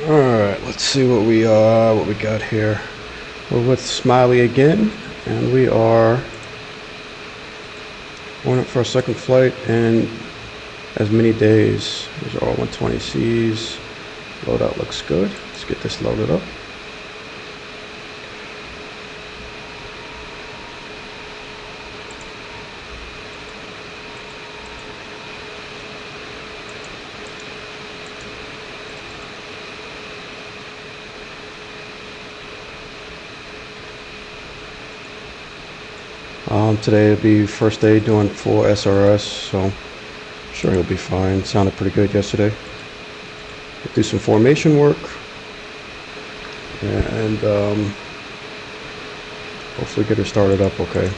Alright, let's see what we got here. We're with Smiley again, and we are going up for our second flight in as many days. These are all 120Cs. Loadout looks good. Let's get this loaded up. Today will be first day doing full SRS, so I'm sure he'll be fine. Sounded pretty good yesterday. Do some formation work, and hopefully get her started up okay.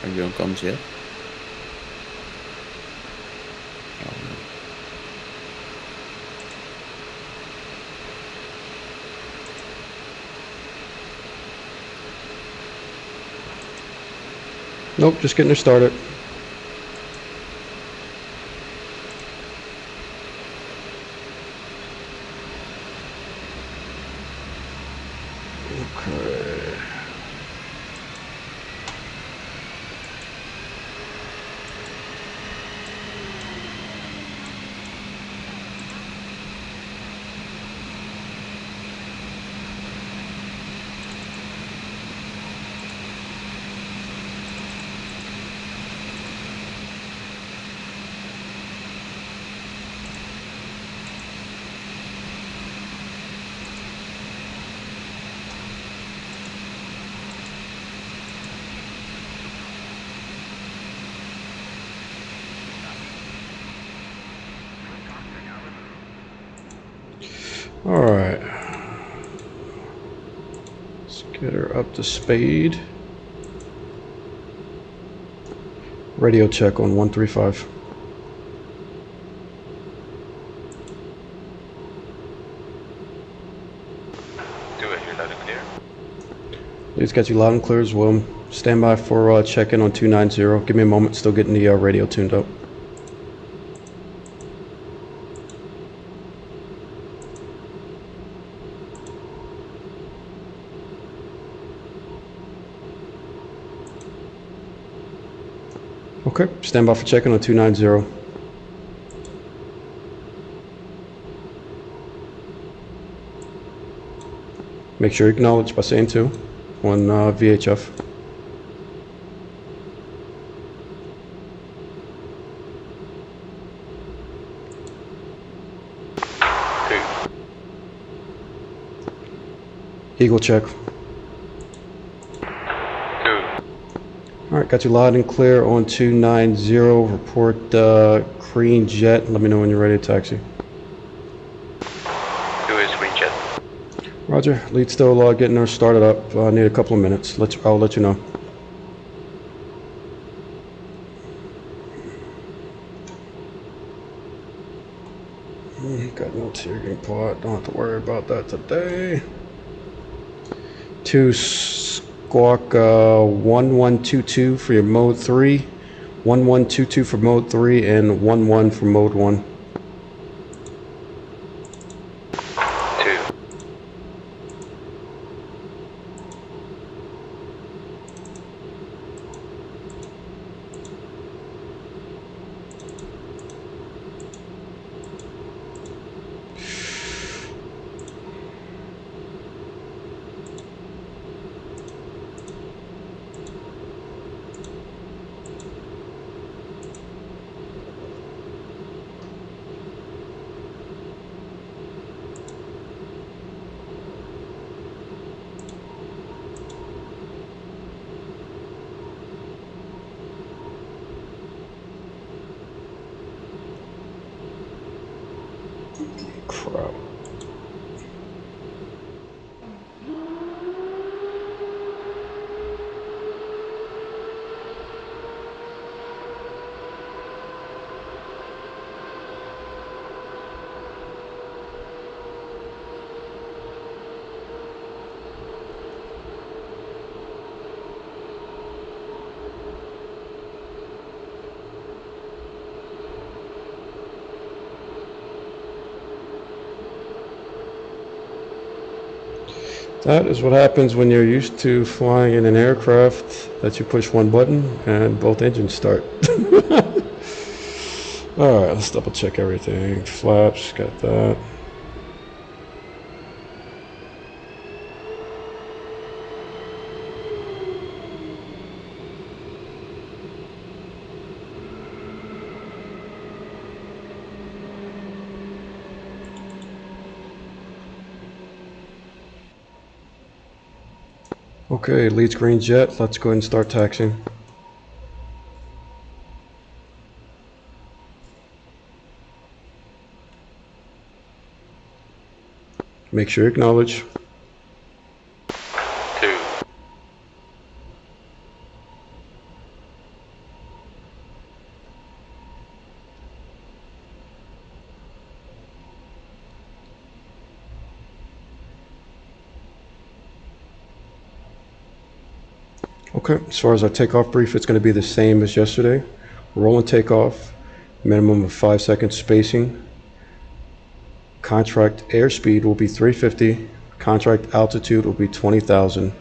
Are you on comms yet? Oh no. Nope, just getting her started. Okay. Alright. Let's get her up to speed. Radio check on 135. You're loud and clear. Leads got you loud and clear as well. Stand by for check-in on 290. Give me a moment, still getting the radio tuned up. Okay, stand by for check-in on 290. Make sure you acknowledge by saying 2 on VHF. Eagle check. 2. Alright, got you loud and clear on 290. Report green jet. Let me know when you're ready to taxi. 2 is green jet. Roger. Lead still getting her started up. I need a couple of minutes. I'll let you know. Got no tearing pot. Don't have to worry about that today. 2 Squawk 1122 for your mode 3, 1122 for mode 3, and 11 for mode 1. 2. Crap. That is what happens when you're used to flying in an aircraft that you push one button and both engines start. Alright, let's double check everything. Flaps, got that. Okay, leads green jet. Let's go ahead and start taxiing. Make sure you acknowledge. 2. Okay, as far as our takeoff brief, it's going to be the same as yesterday. Roll and takeoff, minimum of 5 seconds spacing. Contract airspeed will be 350. Contract altitude will be 20,000. 2.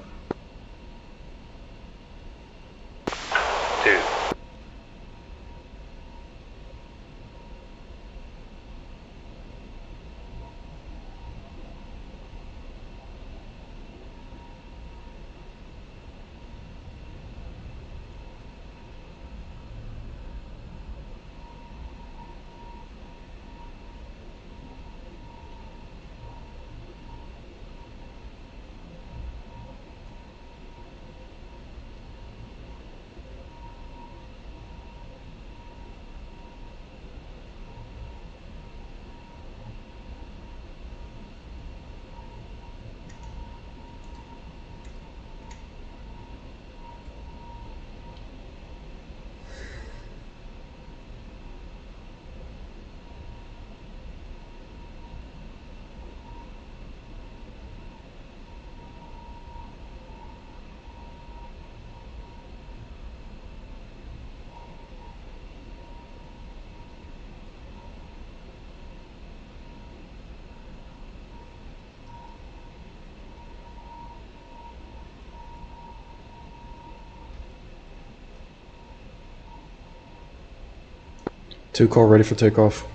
Two car ready for takeoff.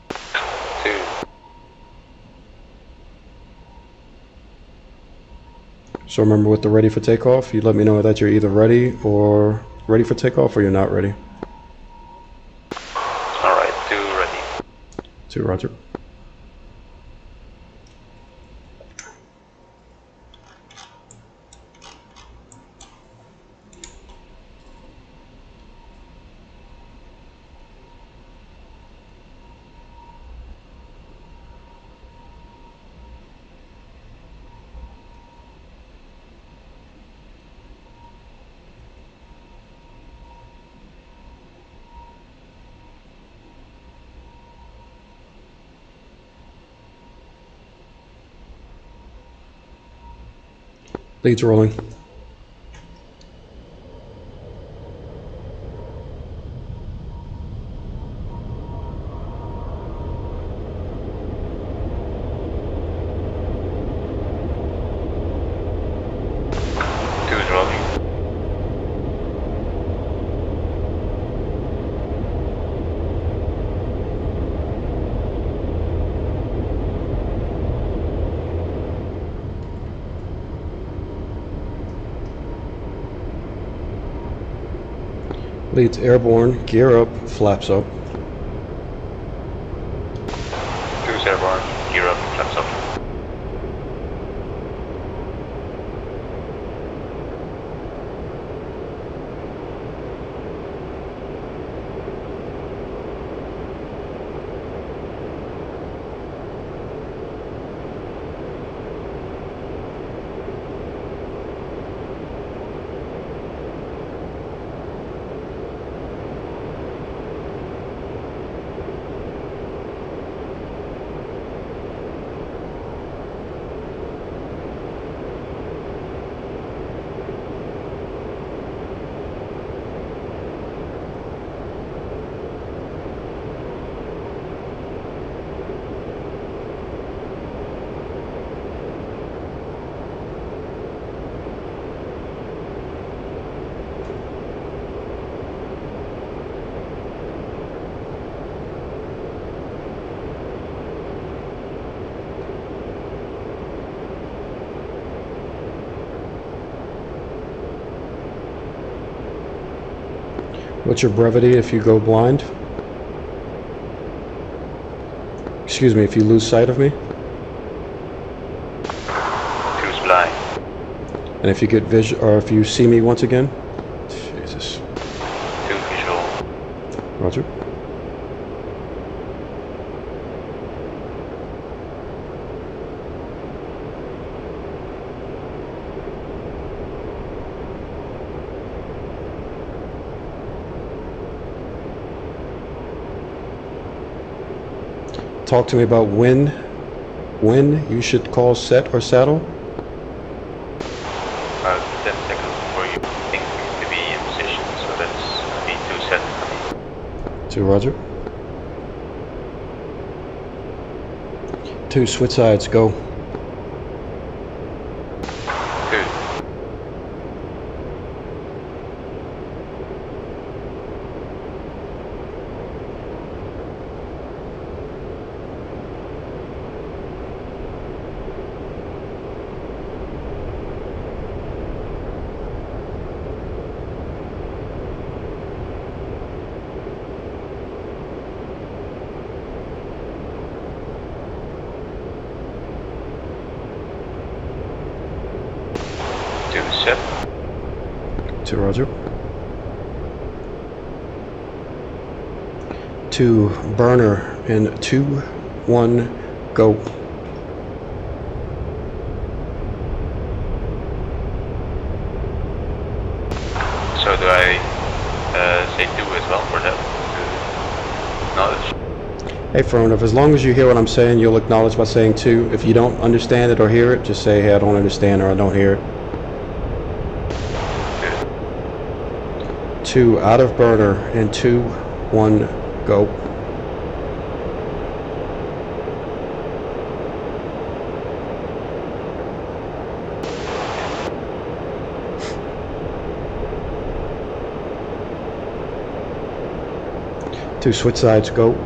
2. So remember with the ready for takeoff, you let me know that you're either ready for takeoff or you're not ready. Alright, 2 ready. 2, roger. Leads rolling. Leads airborne, gear up, flaps up. 2's airborne, gear up, flaps up. What's your brevity if you go blind? Excuse me, if you lose sight of me? 2's blind. And if you get or if you see me once again? Jesus. 2 visual. Roger. Talk to me about when you should call set or saddle. 10 seconds before you think to be in position, so that's be 2 set. 2, roger. 2, switch sides, go. 2. 2 set. 2, roger. 2, burner in 2, 1, go. So do I say 2 as well for that? To acknowledge? Hey Fronav, as long as you hear what I'm saying, you'll acknowledge by saying 2. If you don't understand it or hear it, just say, hey, I don't understand or I don't hear it. 2, out of burner in 2, 1, go. Two, switch sides, go. 2.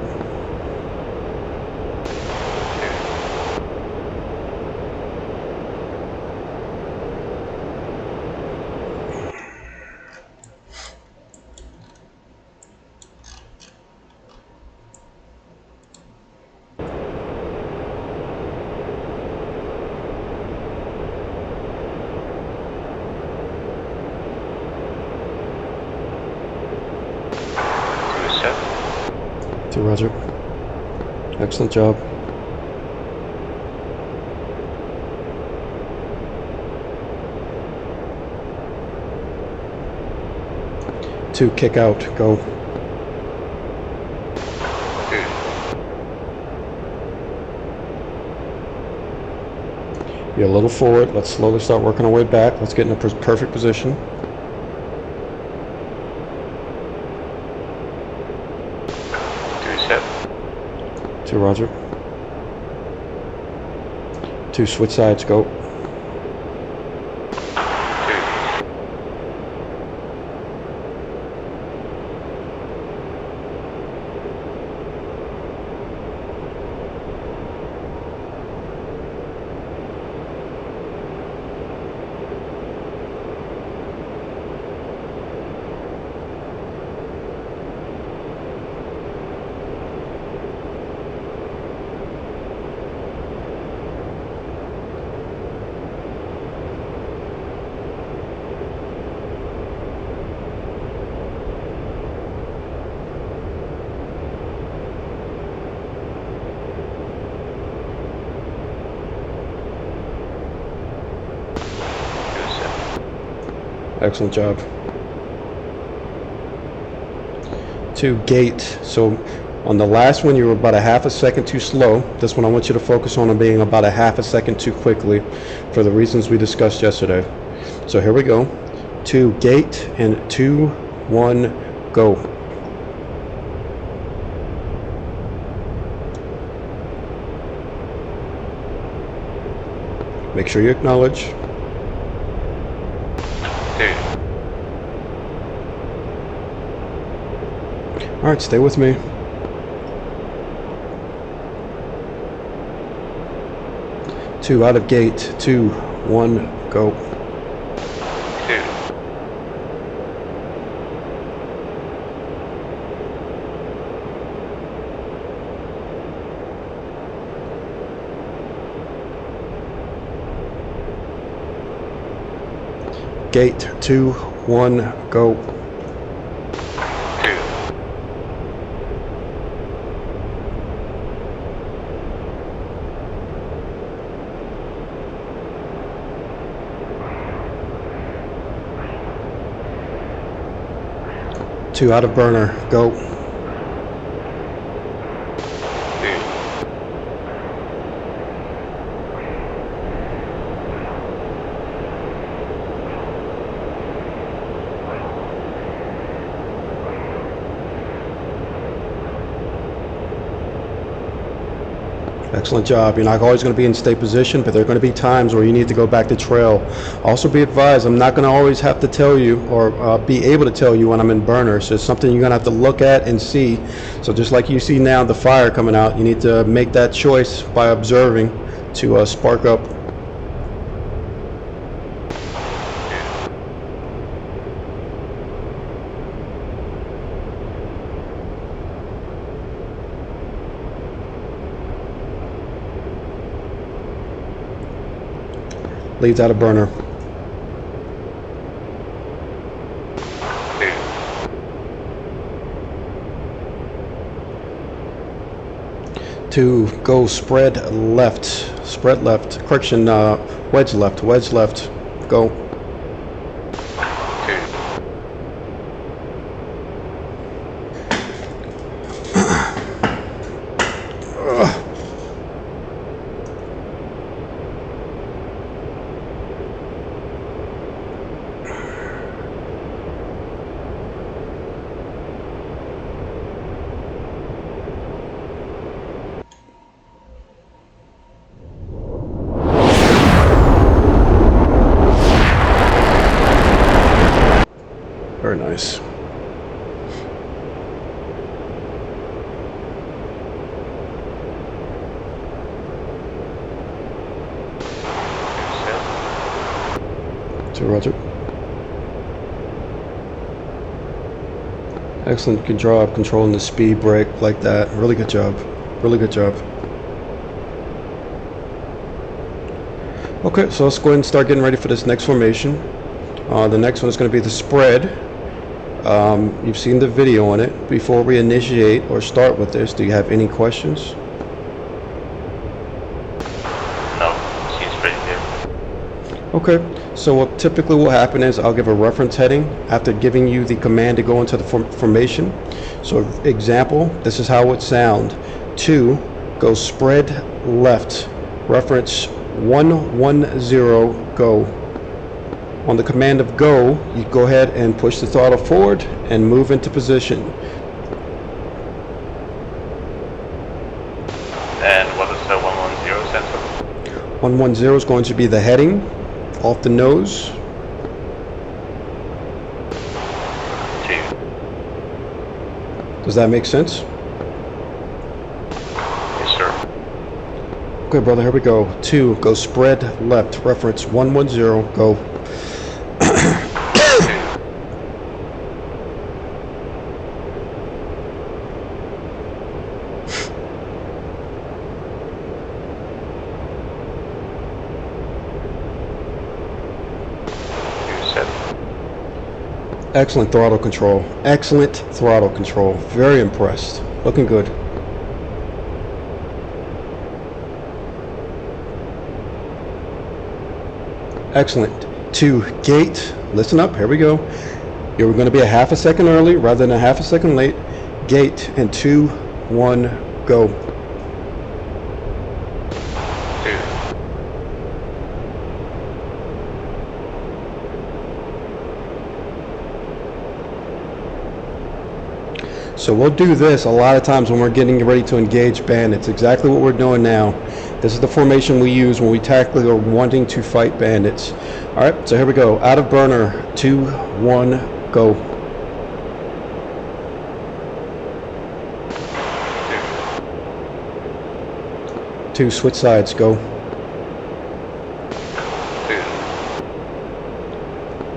Set. 2, roger. Excellent job. 2, kick out, go. 2. You're a little forward. Let's slowly start working our way back. Let's get in a perfect position. 2 set. 2, roger. 2, switch sides, go. 2. 2 set. Excellent job. 2, gate. So on the last one, you were about a half a second too slow. This one I want you to focus on being about a half a second too quickly for the reasons we discussed yesterday. So here we go. 2, gate, and 2, 1, go. Make sure you acknowledge. 2. All right, stay with me. 2, out of gate. 2, 1, go. 2. Gate 2, 1, go. 2. 2 out of burner, go. 2. Excellent job. You're not always going to be in stay position, but there are going to be times where you need to go back to trail. Also be advised, I'm not going to always have to tell you or be able to tell you when I'm in burner. So it's something you're going to have to look at and see. So just like you see now the fire coming out, you need to make that choice by observing to spark up. Leads out of burner. 2, go spread left. Spread left. Correction, wedge left. Wedge left. Go. 2. Very nice. To Roger. Excellent good job controlling the speed brake like that. Really good job. Really good job. Okay, so let's go ahead and start getting ready for this next formation. The next one is going to be the spread. You've seen the video on it. Before we initiate or start with this, do you have any questions? No, she's pretty good. Okay, so what typically will happen is I'll give a reference heading after giving you the command to go into the formation. So example, this is how it would sound. 2, go spread left. Reference 110, go. On the command of go, you go ahead and push the throttle forward and move into position. And what is the 110 stand for? 110 is going to be the heading off the nose. 2. Does that make sense? Yes, sir. Okay, brother, here we go. 2, go spread left. Reference 110, go. 2. Excellent throttle control. Excellent throttle control. Very impressed. Looking good. Excellent. 2, gate. Listen up. Here we go. You're going to be a half a second early rather than a half a second late. Gate and 2, 1, go. 2. So we'll do this a lot of times when we're getting ready to engage bandits. Exactly what we're doing now. This is the formation we use when we tactically are wanting to fight bandits. All right, so here we go. Out of burner, 2, 1, go. 2, switch sides, go. 2.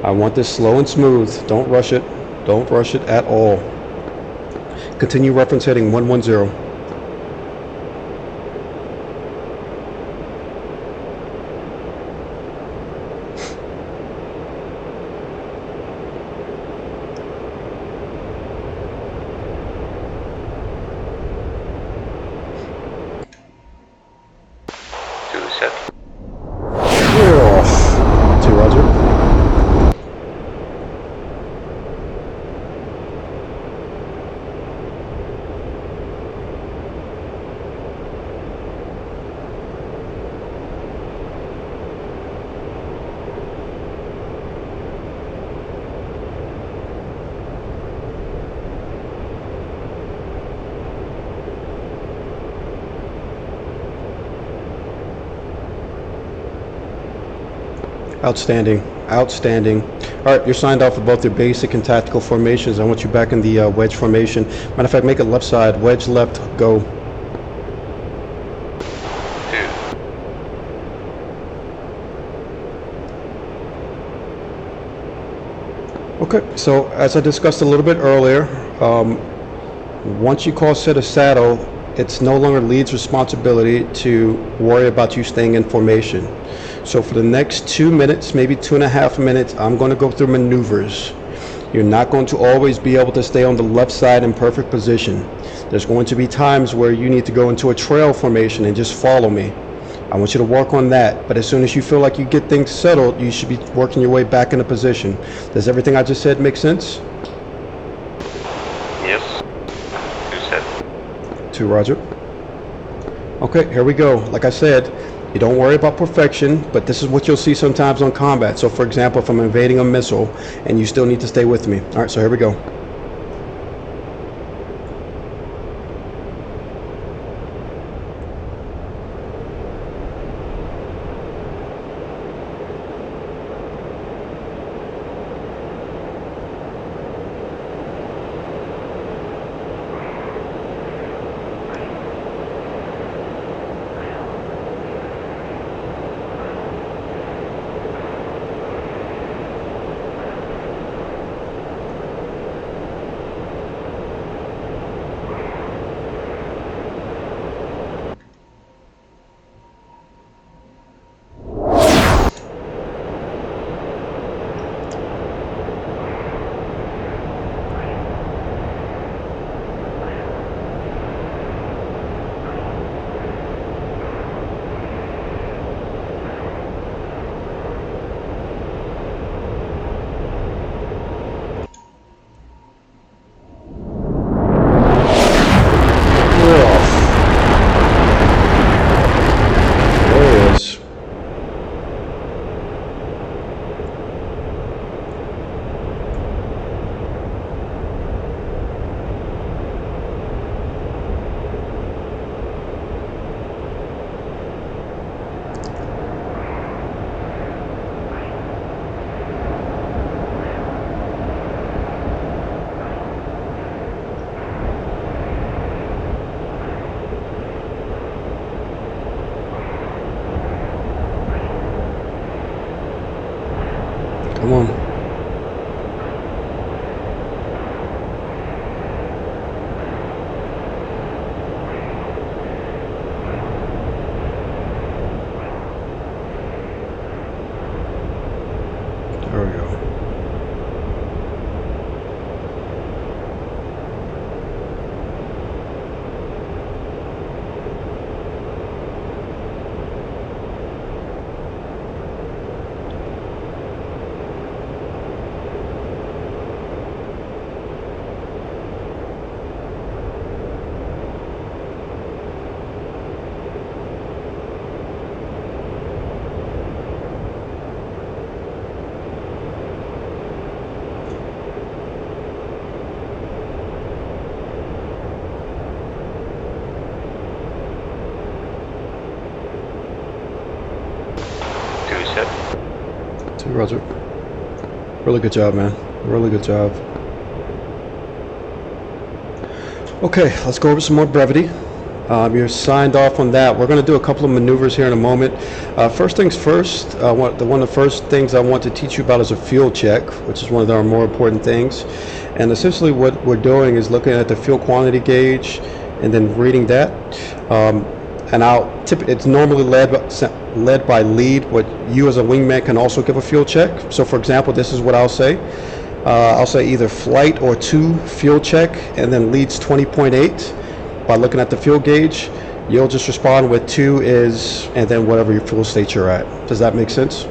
I want this slow and smooth. Don't rush it. Don't rush it at all. Continue reference heading 110. 2. Outstanding. Outstanding. All right, you're signed off for both your basic and tactical formations. I want you back in the wedge formation. Matter of fact, make it left side. Wedge left, go. 2. Okay, so as I discussed a little bit earlier, once you call set a saddle, it's no longer lead's responsibility to worry about you staying in formation. So for the next 2 minutes, maybe 2.5 minutes, I'm going to go through maneuvers. You're not going to always be able to stay on the left side in perfect position. There's going to be times where you need to go into a trail formation and just follow me. I want you to work on that, but as soon as you feel like you get things settled, you should be working your way back into position. Does everything I just said make sense? Yes. 2 set. 2, roger. Okay, here we go. Like I said, you don't worry about perfection, but this is what you'll see sometimes on combat. So for example, if I'm invading a missile and you still need to stay with me. All right, so here we go. Come on. There we go. Roger. Really good job, man. Really good job. Okay, let's go over some more brevity. You're signed off on that. We're going to do a couple of maneuvers here in a moment. First things first, one of the first things I want to teach you about is a fuel check, which is one of our more important things. And essentially what we're doing is looking at the fuel quantity gauge and then reading that. And it's normally led by lead, but you as a wingman can also give a fuel check. So for example, this is what I'll say. I'll say either flight or 2 fuel check, and then leads 20.8. By looking at the fuel gauge, you'll just respond with 2 is, and then whatever your fuel state you're at. Does that make sense?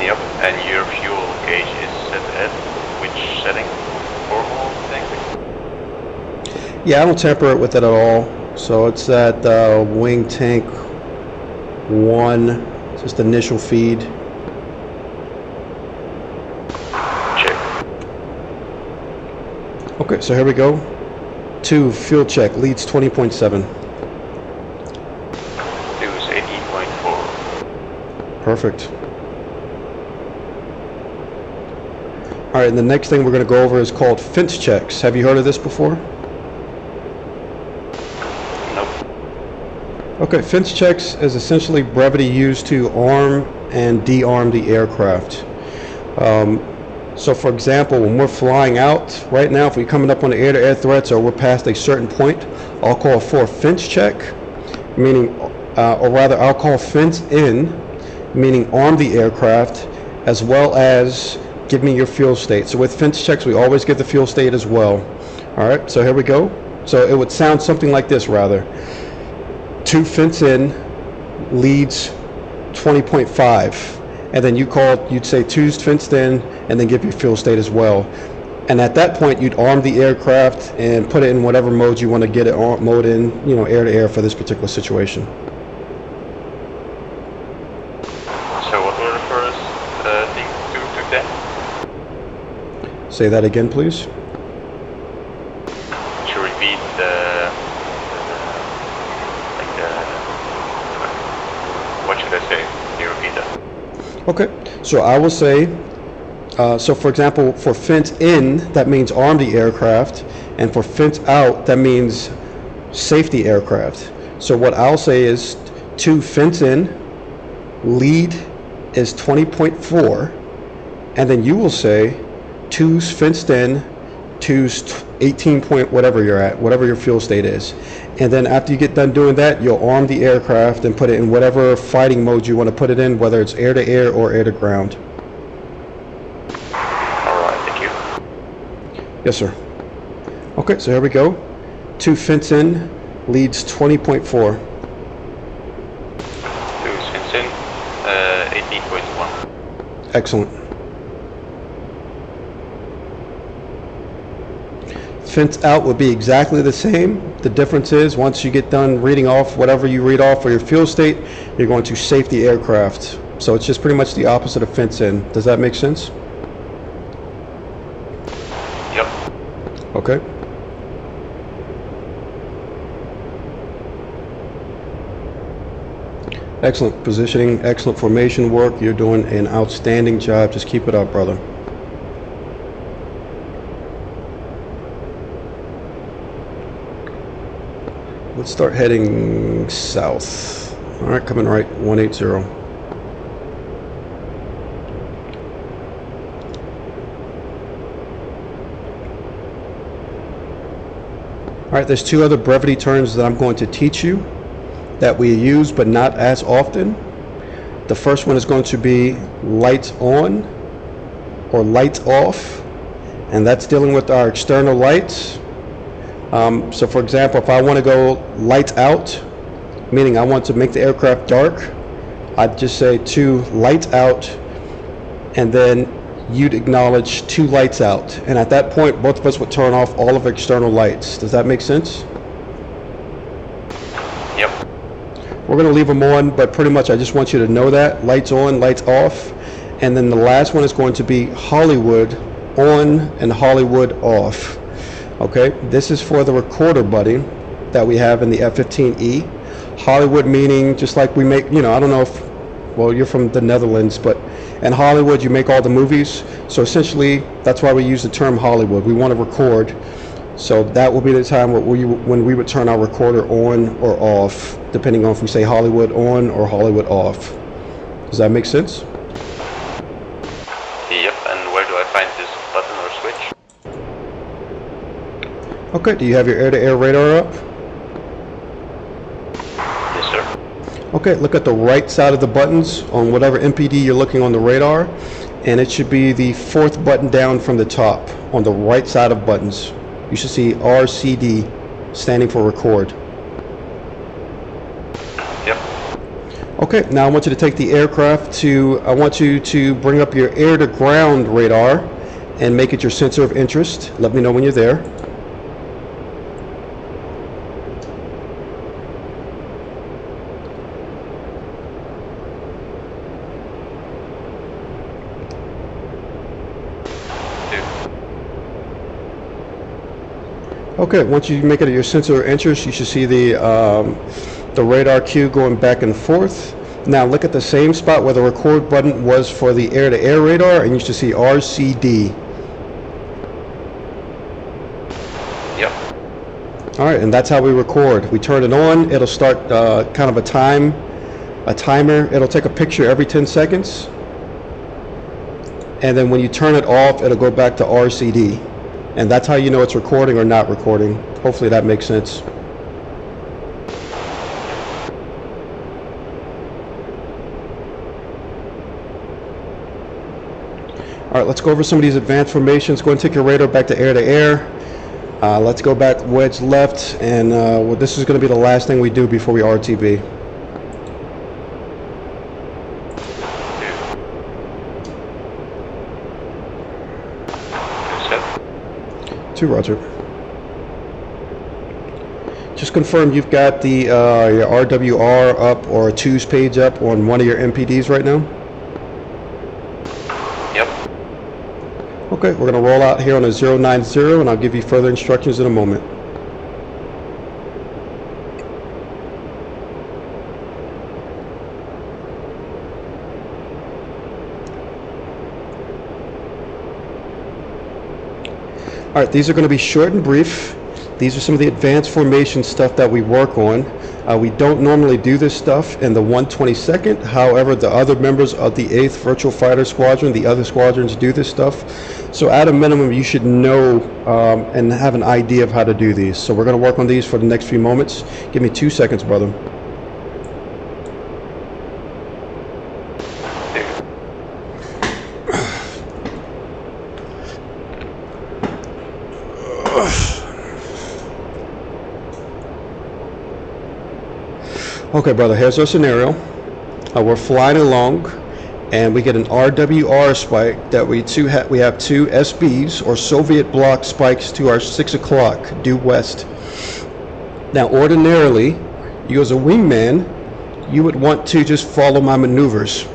Yep, and your fuel gauge is set at which setting? Formal thing? Yeah, I don't tamper it with it at all. So it's at wing tank 1, just initial feed. Check. Okay, so here we go. 2 fuel check, leads 20.7. Use 18.4. Perfect. All right, and the next thing we're going to go over is called fence checks. Have you heard of this before? Nope. Okay, fence checks is essentially brevity used to arm and de-arm the aircraft. So for example, when we're flying out right now, if we're coming up on the air-to-air threats or we're past a certain point, I'll call for a fence check, meaning, or rather I'll call fence in, meaning arm the aircraft, as well as give me your fuel state. So with fence checks, we always get the fuel state as well. All right, so here we go. So it would sound something like this, rather. 2 fence in leads 20.5. And then you'd say 2's fenced in, and then give your fuel state as well. And at that point, you'd arm the aircraft and put it in whatever mode you want to get it mode in, you know, air to air for this particular situation. So what were the first things to then? Say that again, please. To repeat what should I say? Can you repeat that? Okay, so I will say, so for example, for fence in, that means arm the aircraft, and for fence out, that means safety aircraft. So what I'll say is 2 fence in, lead is 20.4, and then you will say 2's fenced in, 2's 18 point whatever you're at, whatever your fuel state is. And then after you get done doing that, you'll arm the aircraft and put it in whatever fighting mode you want to put it in, whether it's air to air or air to ground. Alright, thank you. Yes, sir. Okay, so here we go. 2 fence in leads 20.4. 2 fence in, 18.1. Excellent. Fence out would be exactly the same. The difference is once you get done reading off whatever you read off for your fuel state, you're going to safety aircraft. So it's just pretty much the opposite of fence in. Does that make sense? Yep. Okay. Excellent positioning, excellent formation work. You're doing an outstanding job. Just keep it up, brother. Let's start heading south. All right, coming right, 180. All right, there's 2 other brevity terms that I'm going to teach you that we use but not as often. The first one is going to be lights on or lights off, and that's dealing with our external lights. So for example, if I want to go lights out, meaning I want to make the aircraft dark, I'd just say 2 lights out, and then you'd acknowledge 2 lights out. And at that point, both of us would turn off all of external lights. Does that make sense? Yep. We're going to leave them on, but pretty much I just want you to know that. Lights on, lights off. And then the last one is going to be Hollywood on and Hollywood off. Okay, this is for the recorder buddy that we have in the F-15E. Hollywood meaning just like we make, you know, I don't know if, well, you're from the Netherlands, but in Hollywood you make all the movies. So essentially that's why we use the term Hollywood. We want to record. So that will be the time when we would turn our recorder on or off, depending on if we say Hollywood on or Hollywood off. Does that make sense? Yep, and where do I find this button or switch? Okay, do you have your air-to-air radar up? Yes, sir. Okay, look at the right side of the buttons on whatever MPD you're looking on the radar, and it should be the 4th button down from the top on the right side of buttons. You should see RCD standing for record. Yep. Okay, now I want you to take the aircraft to, I want you to bring up your air to ground radar and make it your sensor of interest. Let me know when you're there. Okay, once you make it your sensor of interest, you should see the radar cue going back and forth. Now look at the same spot where the record button was for the air-to-air radar, and you should see RCD. Yep. All right, and that's how we record. We turn it on. It'll start kind of a timer. It'll take a picture every 10 seconds. And then when you turn it off, it'll go back to RCD. And that's how you know it's recording or not recording. Hopefully that makes sense. All right, let's go over some of these advanced formations. Go and take your radar back to air. Let's go back wedge left, and well, this is going to be the last thing we do before we RTB. Two, roger. Just confirm you've got the your RWR up or a twos page up on one of your MPDs right now. Yep. Okay, we're going to roll out here on a 090, and I'll give you further instructions in a moment. All right, these are going to be short and brief. These are some of the advanced formation stuff that we work on. We don't normally do this stuff in the 122nd. However, the other members of the 8th Virtual Fighter Squadron, the other squadrons, do this stuff. So at a minimum, you should know and have an idea of how to do these. So we're going to work on these for the next few moments. Give me 2 seconds, brother. Okay, brother, here's our scenario. We're flying along, and we get an RWR spike that we have two SBs, or Soviet bloc spikes, to our 6 o'clock due west. Now, ordinarily, you as a wingman, you would want to just follow my maneuvers.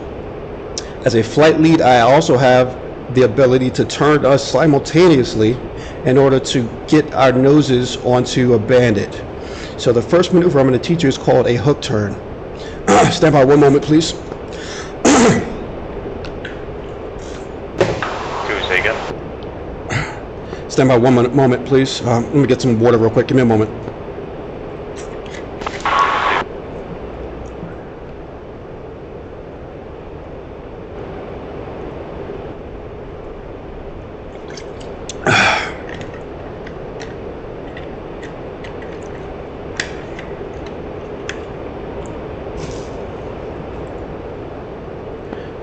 As a flight lead, I also have the ability to turn us simultaneously in order to get our noses onto a bandit. So the first maneuver I'm going to teach you is called a hook turn. Stand by 1 moment, please. Stand by 1 moment, please. Let me get some water real quick. Give me a moment.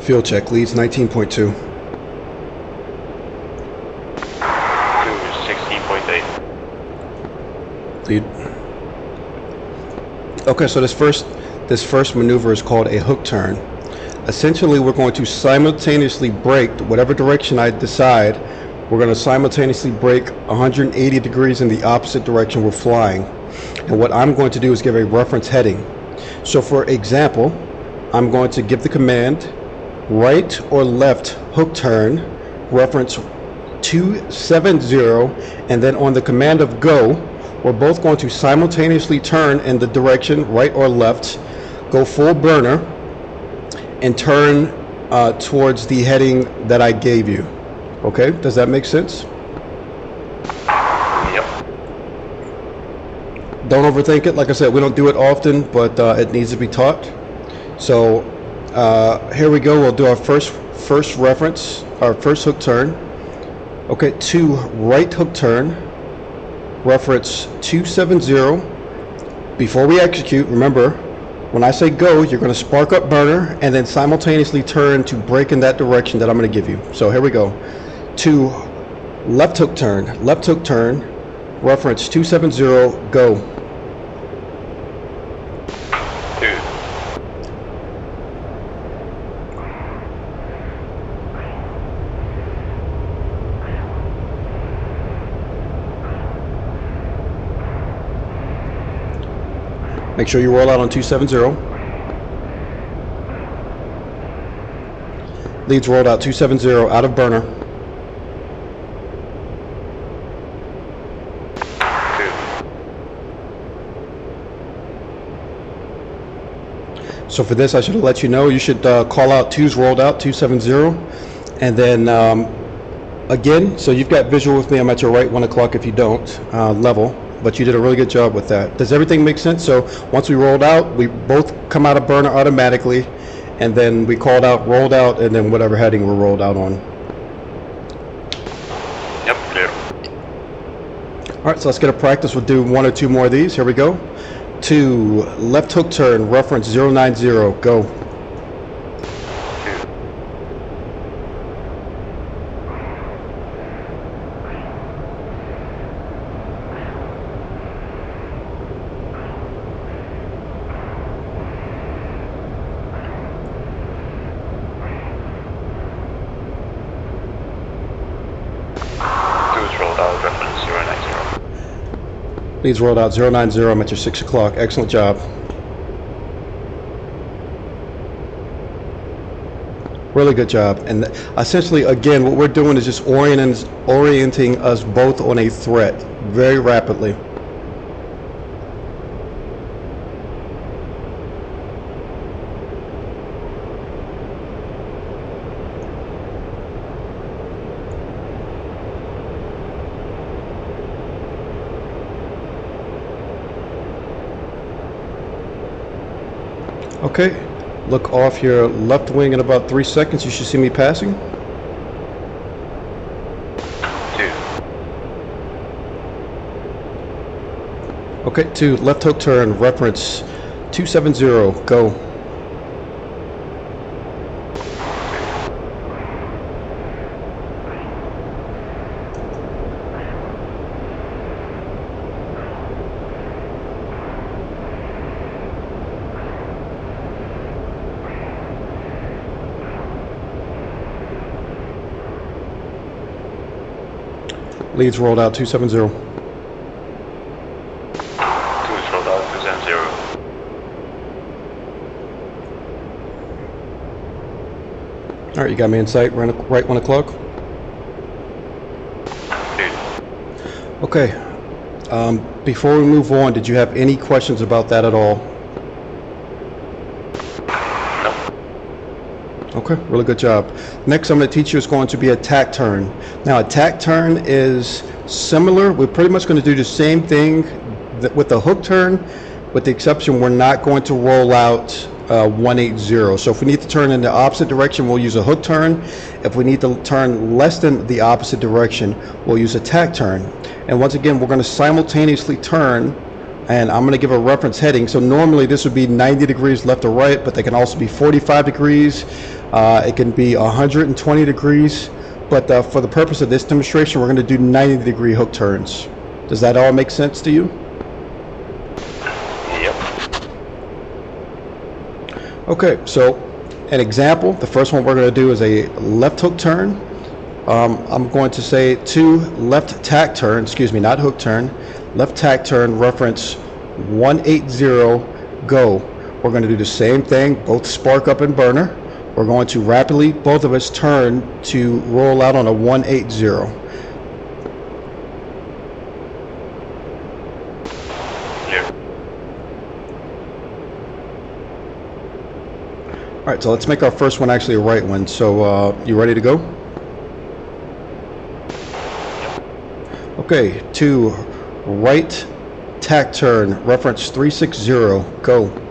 Fuel check, leads 19.2. 16.8. Lead. Okay, so this first maneuver is called a hook turn. Essentially, we're going to simultaneously brake whatever direction I decide. We're going to simultaneously brake 180 degrees in the opposite direction we're flying. And what I'm going to do is give a reference heading. So for example, I'm going to give the command right or left hook turn, reference 270, and then on the command of go, we're both going to simultaneously turn in the direction right or left, go full burner, and turn towards the heading that I gave you. Okay, does that make sense? Yep. Don't overthink it. Like I said, we don't do it often, but it needs to be taught. So here we go. We'll do our first reference, our first hook turn. Okay, to right hook turn, reference 270. Before we execute, remember, when I say go, you're going to spark up burner and then simultaneously turn to brake in that direction that I'm going to give you. So here we go. To left hook turn, reference 270, go. Make sure you roll out on 270. Leads rolled out 270 out of burner. So for this, I should have let you know. You should call out 2's rolled out, 270. And then again, so you've got visual with me. I'm at your right, 1 o'clock if you don't, level. But you did a really good job with that. Does everything make sense? So once we rolled out, we both come out of burner automatically. And then we called out, rolled out, and then whatever heading we're rolled out on. Yep, clear. All right, so let's get a practice. We'll do 1 or 2 more of these. Here we go. 2, left hook turn, reference 090, go. 2. Rolled out, reference 090. Leads rolled out 090. I'm at your 6 o'clock. Excellent job. Really good job. And essentially, again, what we're doing is just orienting us both on a threat very rapidly. Okay, look off your left wing in about 3 seconds. You should see me passing. 2. Okay, 2, left hook turn, reference 270, go. 2. Leads rolled out 270. 2 is rolled out 270. All right, you got me in sight, right 1 o'clock. 2. Okay, before we move on, did you have any questions about that at all? No. Okay, really good job. Next I'm going to teach you is going to be a tack turn. Now a tack turn is similar. We're pretty much going to do the same thing with the hook turn, with the exception we're not going to roll out 180. So if we need to turn in the opposite direction, we'll use a hook turn. If we need to turn less than the opposite direction, we'll use a tack turn. And once again, we're going to simultaneously turn, and I'm going to give a reference heading. So normally this would be 90 degrees left or right, but they can also be 45 degrees. It can be 120 degrees. But for the purpose of this demonstration, we're going to do 90-degree hook turns. Does that all make sense to you? Yep. Okay, so an example, the first one we're going to do is a left hook turn. I'm going to say 2, left tack turn, excuse me, not hook turn, left tack turn, reference 180, go. We're going to do the same thing, both spark up and burner. We're going to rapidly, both of us, turn to roll out on a 180. Clear. All right, so let's make our first one actually a right one. So you ready to go? Okay, 2, right tack turn, reference 360, go. 2.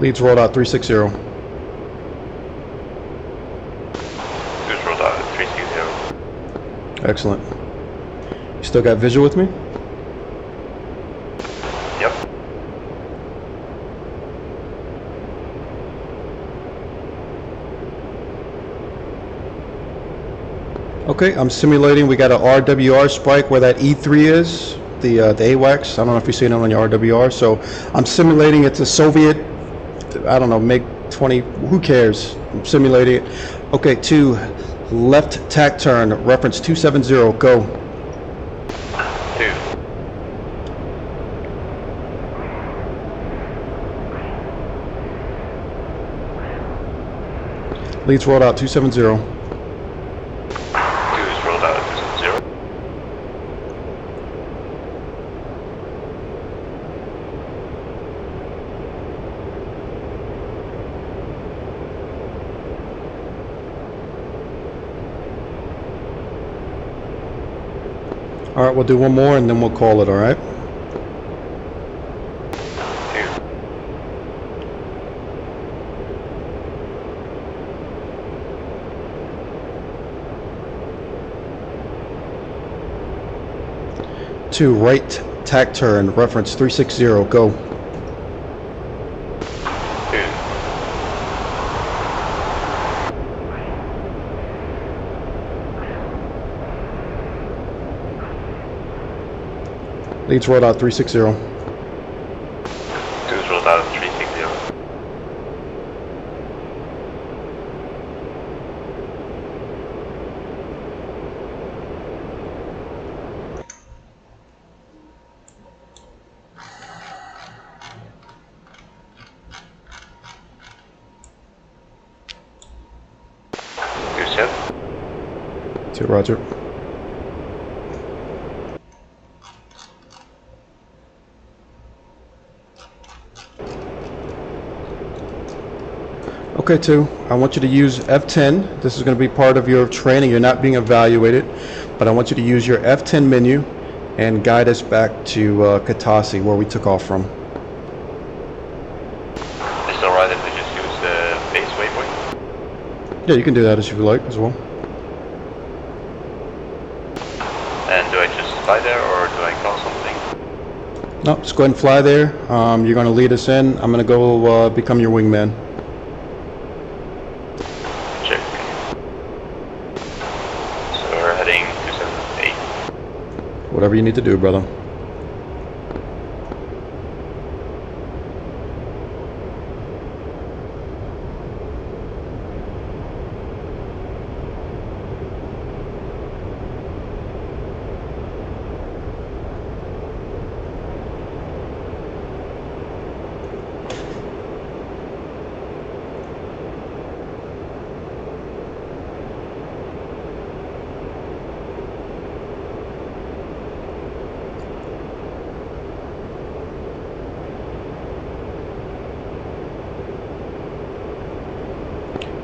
Leads rolled out 360. 2 is rolled out 360. Excellent. You still got visual with me? Yep. Okay, I'm simulating. We got an RWR spike where that E3 is, the AWACS. I don't know if you're seeing it on your RWR. So I'm simulating. It's a Soviet, I don't know, MiG-20. Who cares? I'm simulating it. Okay, 2, left tack turn, reference 270, go. 2. Leads rolled out 270. All right, we'll do one more and then we'll call it, all right? 2. 2, right tack turn, reference 360, go. 2. Leads rolled out 360. 2 is rolled out 360. To Roger. Okay, 2, I want you to use F10. This is going to be part of your training. You're not being evaluated, but I want you to use your F10 menu and guide us back to Katasi, where we took off from. Is it alright if we just use the base waypoint? Yeah, you can do that as you like as well. And do I just fly there or do I call something? No, just go ahead and fly there. You're going to lead us in. I'm going to go become your wingman. Check. So we're heading 278. Whatever you need to do, brother.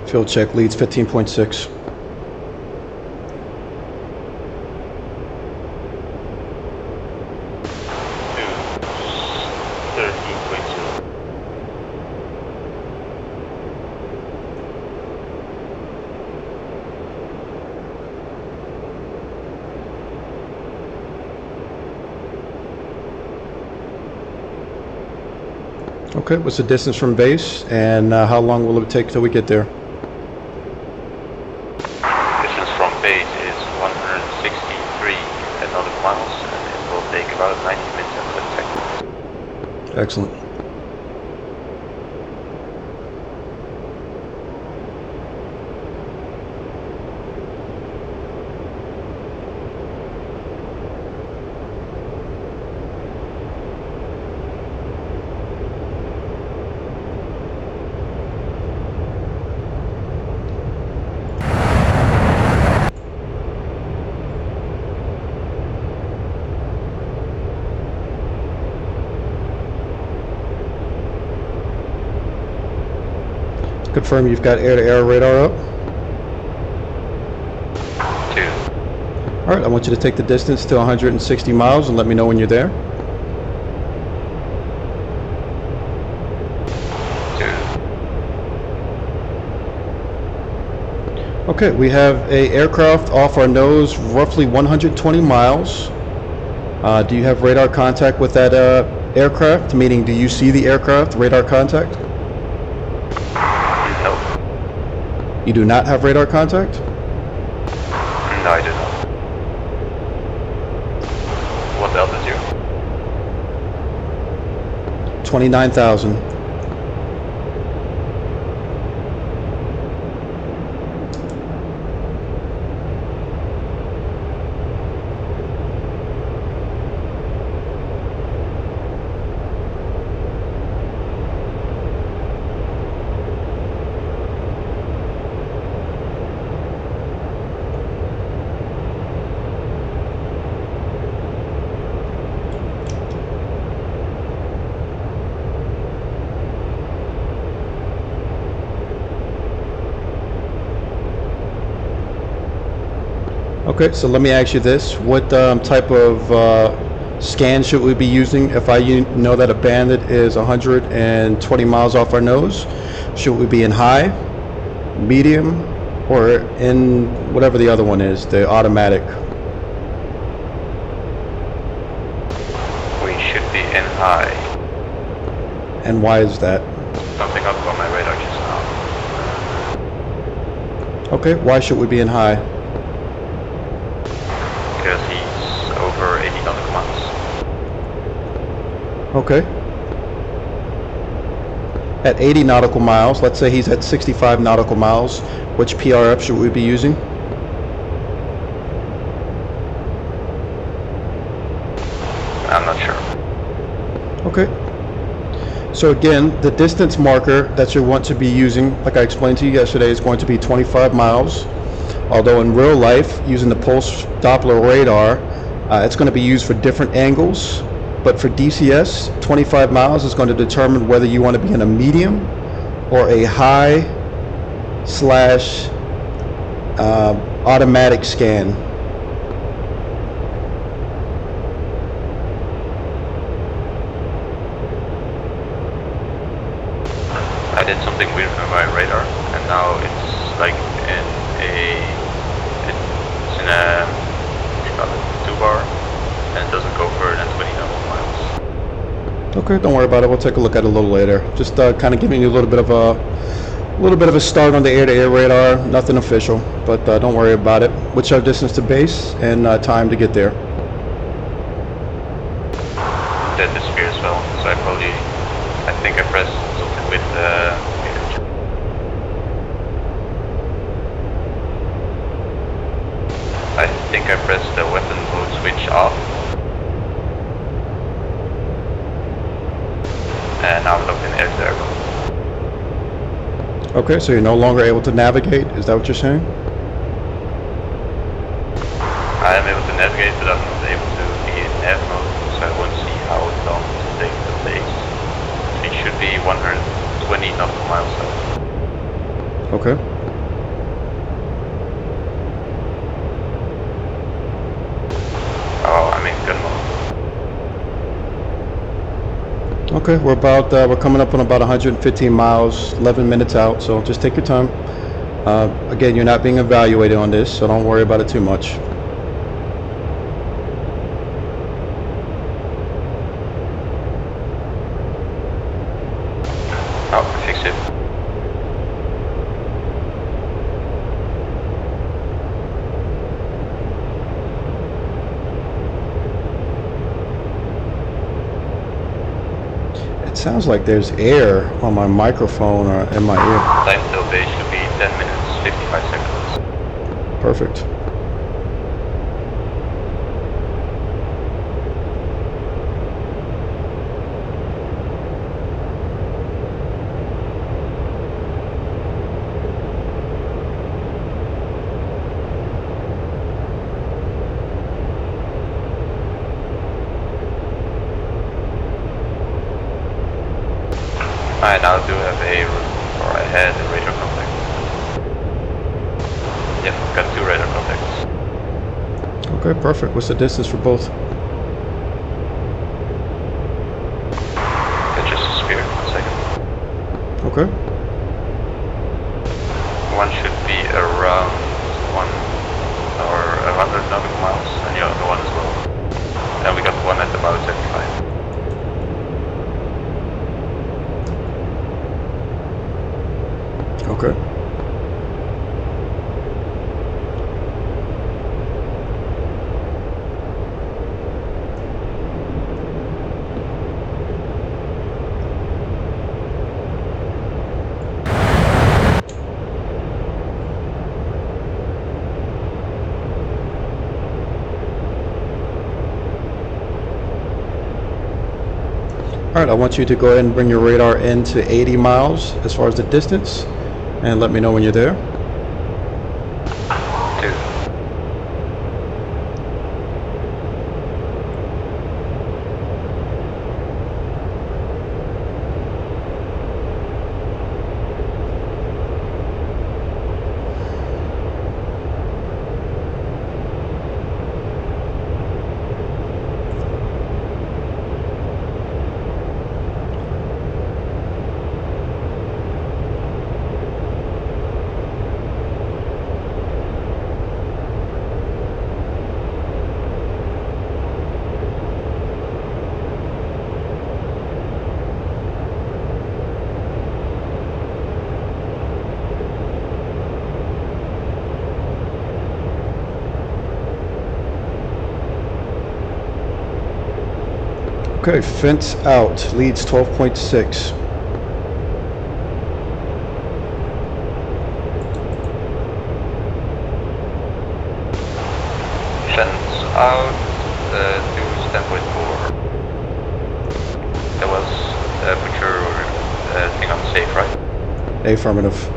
Field check leads 15.6. Okay, what's the distance from base, and how long will it take till we get there? Distance from base is 163 nautical miles, and it will take about 90 minutes and 10 seconds. Excellent. Confirm you've got air-to-air radar up. 2. All right, I want you to take the distance to 160 miles and let me know when you're there. 2. Okay, we have a aircraft off our nose, roughly 120 miles. Do you have radar contact with that aircraft? Meaning, do you see the aircraft, radar contact? No. You do not have radar contact? No, I do not. What altitude? 29,000. Okay, so let me ask you this. What type of scan should we be using if know that a bandit is 120 miles off our nose? Should we be in high, medium, or in whatever the other one is, the automatic? We should be in high. And why is that? Something up on my radar just now. Okay, why should we be in high? Because he's over 80 nautical miles. Okay. At 80 nautical miles, let's say he's at 65 nautical miles, which PRF should we be using? I'm not sure. Okay. So again, the distance marker that you want to be using, like I explained to you yesterday, is going to be 25 miles. Although in real life, using the pulse Doppler radar, it's going to be used for different angles. But for DCS, 25 miles is going to determine whether you want to be in a medium or a high slash automatic scan. I did something weird with my radar, and now it's like it's in a 2-bar, and it doesn't go further than 20 nautical miles. Okay, don't worry about it. We'll take a look at it a little later. Just kind of giving you a little bit of a start on the air-to-air radar. Nothing official, but don't worry about it. What's our distance to base and time to get there? That disappears as well, so I think I pressed something with I think I pressed the weapon mode switch off. And now I'm locked in air-to-air mode. Okay, so you're no longer able to navigate. Is that what you're saying? I am able to navigate, but I'm not able to be in air mode, so I won't see how long it takes the base. It should be 120 nautical miles out. Okay. Oh, I'm in gun mode. Okay, we're coming up on about 115 miles, 11 minutes out, so just take your time. Again, you're not being evaluated on this, so don't worry about it too much. Oh, fix it. It sounds like there's air on my microphone or in my ear. Time till base should be 10 minutes, 55 seconds. Perfect. I now do have I had a radar contact. Yep, got 2 radar contacts. Okay, perfect. What's the distance for both? It just disappeared. 1 second. Okay. One should be around 1 or 100 nautical miles, and the other one as well. And we got one at about 75. Okay. All right, I want you to go ahead and bring your radar into 80 miles as far as the distance, and let me know when you're there. 2. Okay, fence out, leads 12.6. Fence out to standpoint 4. That was put your thing on safe, right? Affirmative.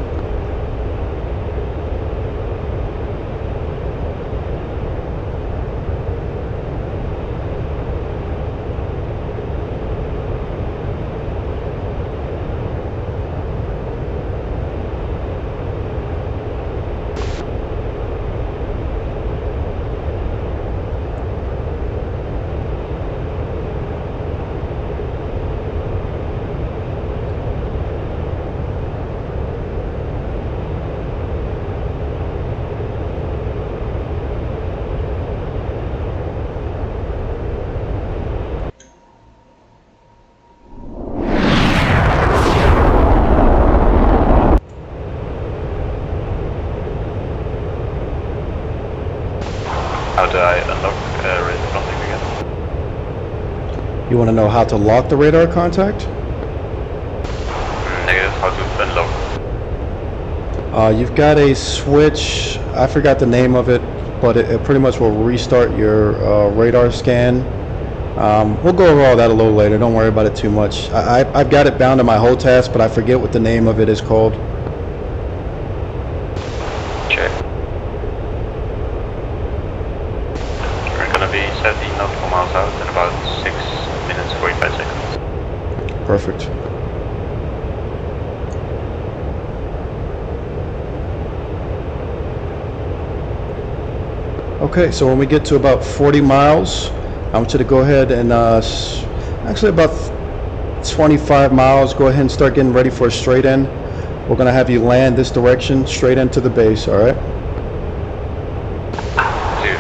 How do I unlock radar contact again? You want to know how to lock the radar contact? Negative, how to unlock? You've got a switch, I forgot the name of it, but it pretty much will restart your radar scan. We'll go over all that a little later, don't worry about it too much. I've got it bound to my whole task, but I forget what the name of it is called. Check. We're gonna be 17 nautical miles out in about 6 minutes 45 seconds. Perfect. Okay, so when we get to about 40 miles, I want you to go ahead and, actually about 25 miles, go ahead and start getting ready for a straight in. We're going to have you land this direction, straight into the base, all right? 2.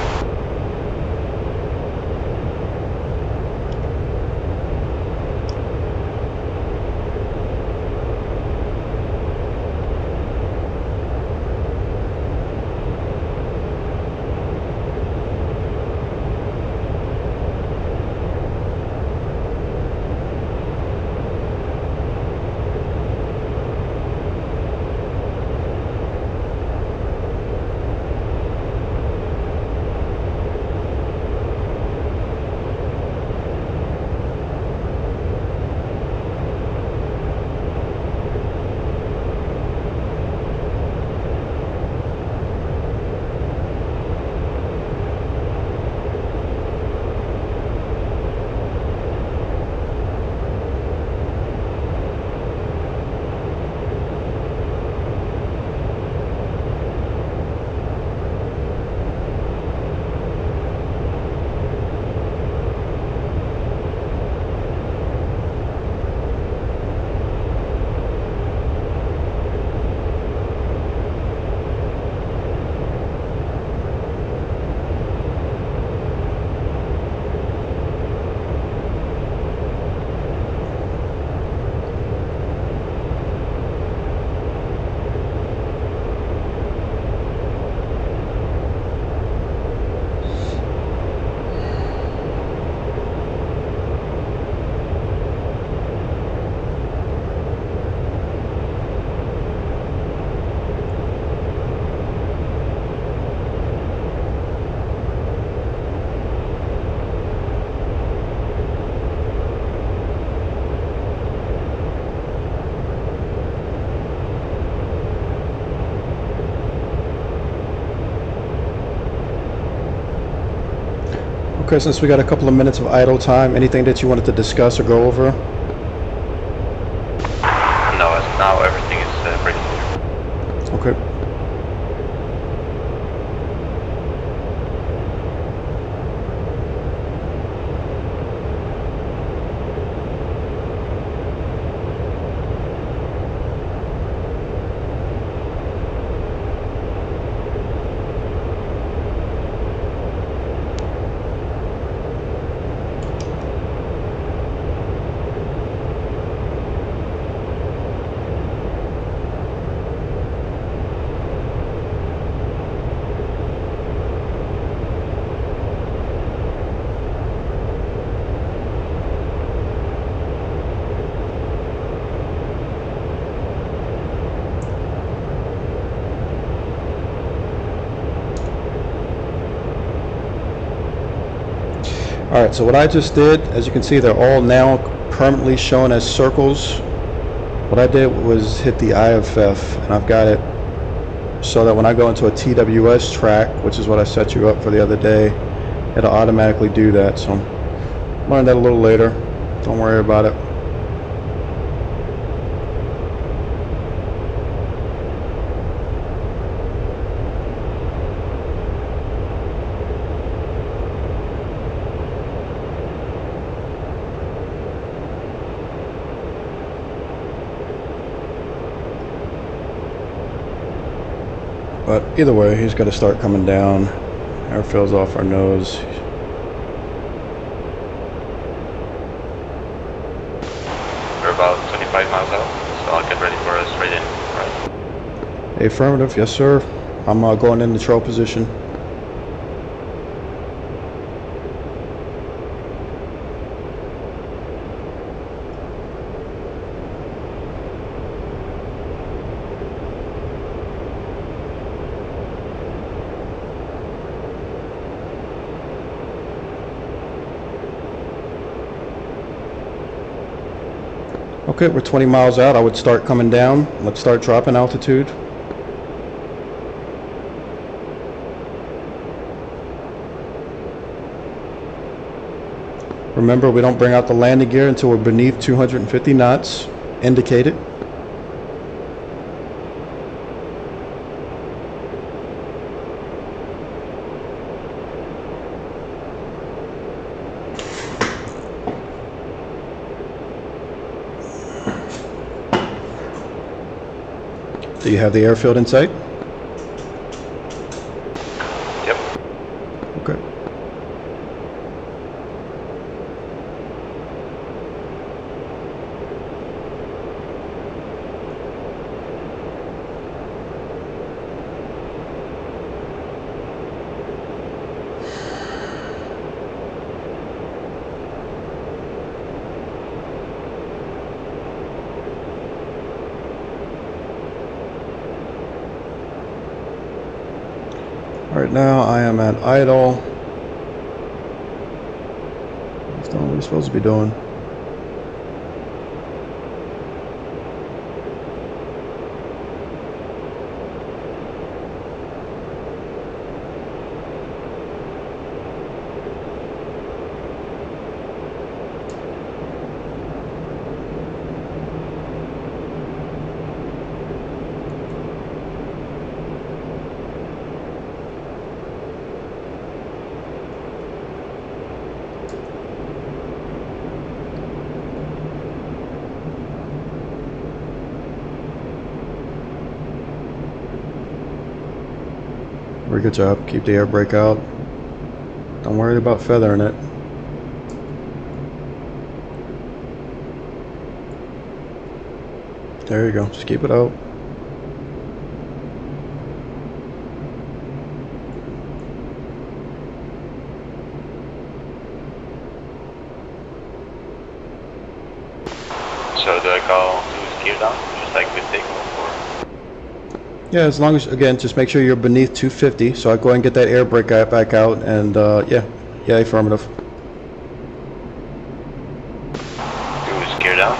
Okay, since we got a couple of minutes of idle time, anything that you wanted to discuss or go over? No, as of now everything is pretty clear. Okay. Alright, so what I just did, as you can see, they're all now permanently shown as circles. What I did was hit the IFF, and I've got it so that when I go into a TWS track, which is what I set you up for the other day, it'll automatically do that. So learn that a little later. Don't worry about it. But either way, he's got to start coming down. Airfill's off our nose. We're about 25 miles out, so I'll get ready for a straight in, right? Affirmative, yes sir. I'm going in neutral position. Okay, we're 20 miles out. I would start coming down. Let's start dropping altitude. Remember, we don't bring out the landing gear until we're beneath 250 knots, indicated. Do you have the airfield in sight? Yep. Okay. Right now I am at idle. That's not what we're supposed to be doing. Very good job. Keep the air brake out. Don't worry about feathering it. There you go. Just keep it out. So do I call to gear down, just like with takeoff, or? Yeah, as long as, again, just make sure you're beneath 250. So I go ahead and get that air brake back out, and yeah, affirmative. Do gear down,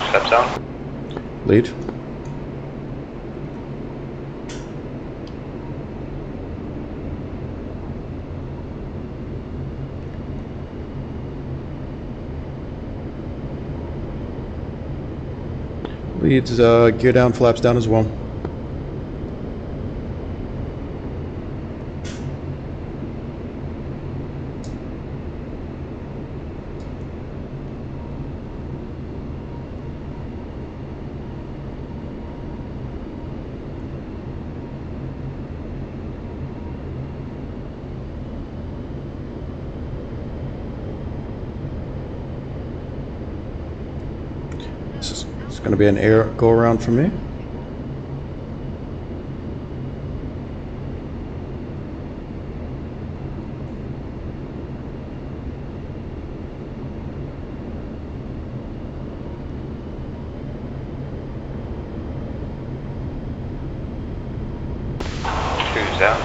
steps down. Lead. Leads, gear down, flaps down as well. It's going to be an air go around for me. Cruise down.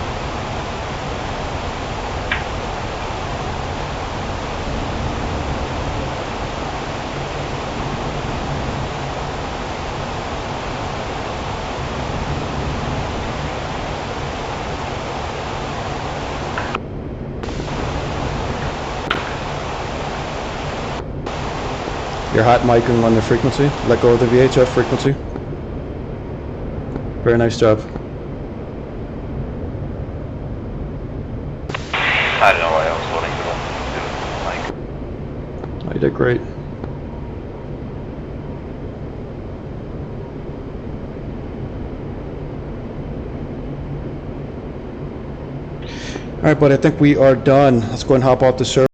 You're hot micing on the frequency. Let go of the VHF frequency. Very nice job. I don't know why I was holding the button. Oh, you did great. All right, but I think we are done. Let's go and hop off the server.